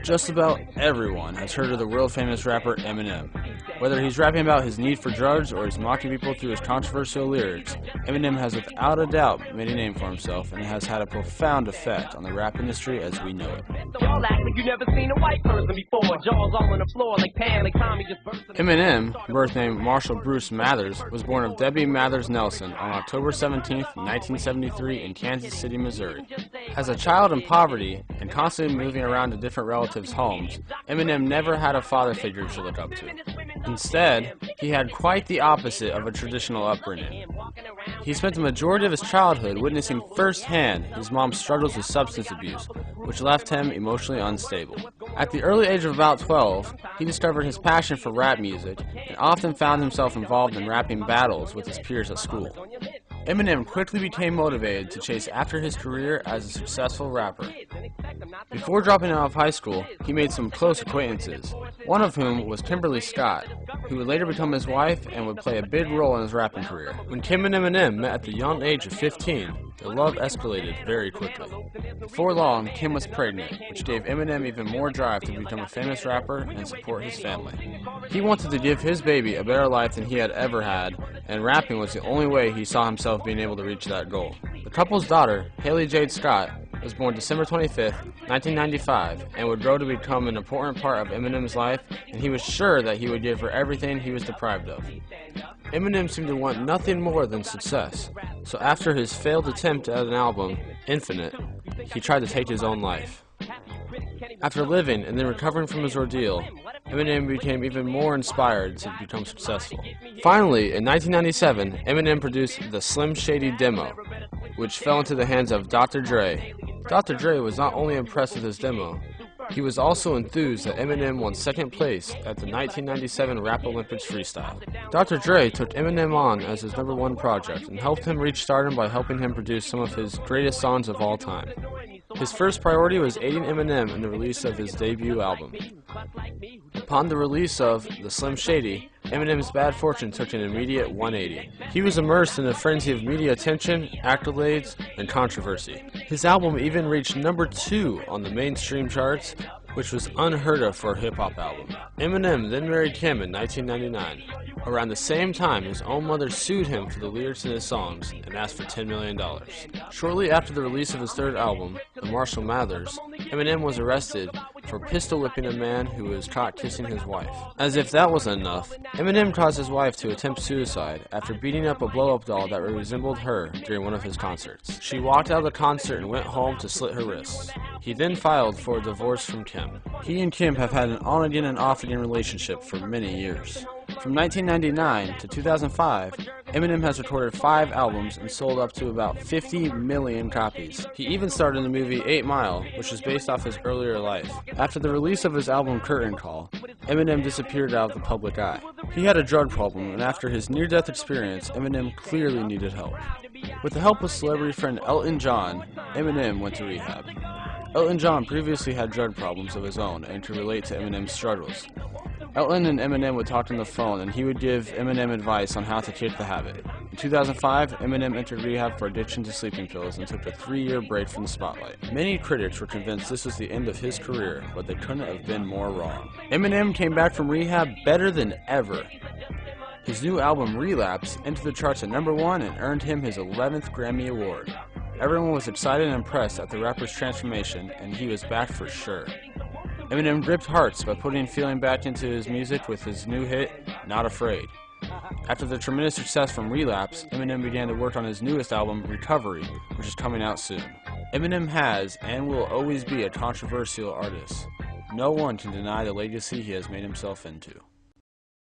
Just about everyone has heard of the world-famous rapper Eminem. Whether he's rapping about his need for drugs or he's mocking people through his controversial lyrics, Eminem has without a doubt made a name for himself and has had a profound effect on the rap industry as we know it. Eminem, birth name Marshall Bruce Mathers, was born of Debbie Mathers Nelson on October 17, 1973 in Kansas City, Missouri. As a child in poverty and constantly moving around to different relatives' homes, Eminem never had a father figure to look up to. Instead, he had quite the opposite of a traditional upbringing. He spent the majority of his childhood witnessing firsthand his mom's struggles with substance abuse, which left him emotionally unstable. At the early age of about 12, he discovered his passion for rap music and often found himself involved in rapping battles with his peers at school. Eminem quickly became motivated to chase after his career as a successful rapper. Before dropping out of high school, he made some close acquaintances, one of whom was Kimberly Scott, who would later become his wife and would play a big role in his rapping career. When Kim and Eminem met at the young age of 15, their love escalated very quickly. Before long, Kim was pregnant, which gave Eminem even more drive to become a famous rapper and support his family. He wanted to give his baby a better life than he had ever had, and rapping was the only way he saw himself being able to reach that goal. The couple's daughter, Haley Jade Scott, was born December 25, 1995, and would grow to become an important part of Eminem's life, and he was sure that he would give her everything he was deprived of. Eminem seemed to want nothing more than success, so after his failed attempt at an album, Infinite, he tried to take his own life. After living and then recovering from his ordeal, Eminem became even more inspired to become successful. Finally, in 1997, Eminem produced the Slim Shady demo, which fell into the hands of Dr. Dre. Dr. Dre was not only impressed with his demo, he was also enthused that Eminem won second place at the 1997 Rap Olympics Freestyle. Dr. Dre took Eminem on as his #1 project and helped him reach stardom by helping him produce some of his greatest songs of all time. His first priority was aiding Eminem in the release of his debut album. Upon the release of The Slim Shady, Eminem's bad fortune took an immediate 180. He was immersed in a frenzy of media attention, accolades, and controversy. His album even reached #2 on the mainstream charts, which was unheard of for a hip-hop album. Eminem then married Kim in 1999. Around the same time, his own mother sued him for the lyrics in his songs and asked for $10 million. Shortly after the release of his third album, The Marshall Mathers, Eminem was arrested for pistol whipping a man who was caught kissing his wife. As if that wasn't enough, Eminem caused his wife to attempt suicide after beating up a blow-up doll that resembled her during one of his concerts. She walked out of the concert and went home to slit her wrists. He then filed for a divorce from Kim. He and Kim have had an on-again and off-again relationship for many years. From 1999 to 2005, Eminem has recorded 5 albums and sold up to about 50 million copies. He even starred in the movie 8 Mile, which is based off his earlier life. After the release of his album Curtain Call, Eminem disappeared out of the public eye. He had a drug problem, and after his near-death experience, Eminem clearly needed help. With the help of celebrity friend Elton John, Eminem went to rehab. Elton John previously had drug problems of his own and could relate to Eminem's struggles. Elton and Eminem would talk on the phone, and he would give Eminem advice on how to kick the habit. In 2005, Eminem entered rehab for addiction to sleeping pills and took a 3-year break from the spotlight. Many critics were convinced this was the end of his career, but they couldn't have been more wrong. Eminem came back from rehab better than ever. His new album, Relapse, entered the charts at #1 and earned him his 11th Grammy Award. Everyone was excited and impressed at the rapper's transformation, and he was back for sure. Eminem gripped hearts by putting feeling back into his music with his new hit, Not Afraid. After the tremendous success from Relapse, Eminem began to work on his newest album, Recovery, which is coming out soon. Eminem has and will always be a controversial artist. No one can deny the legacy he has made himself into.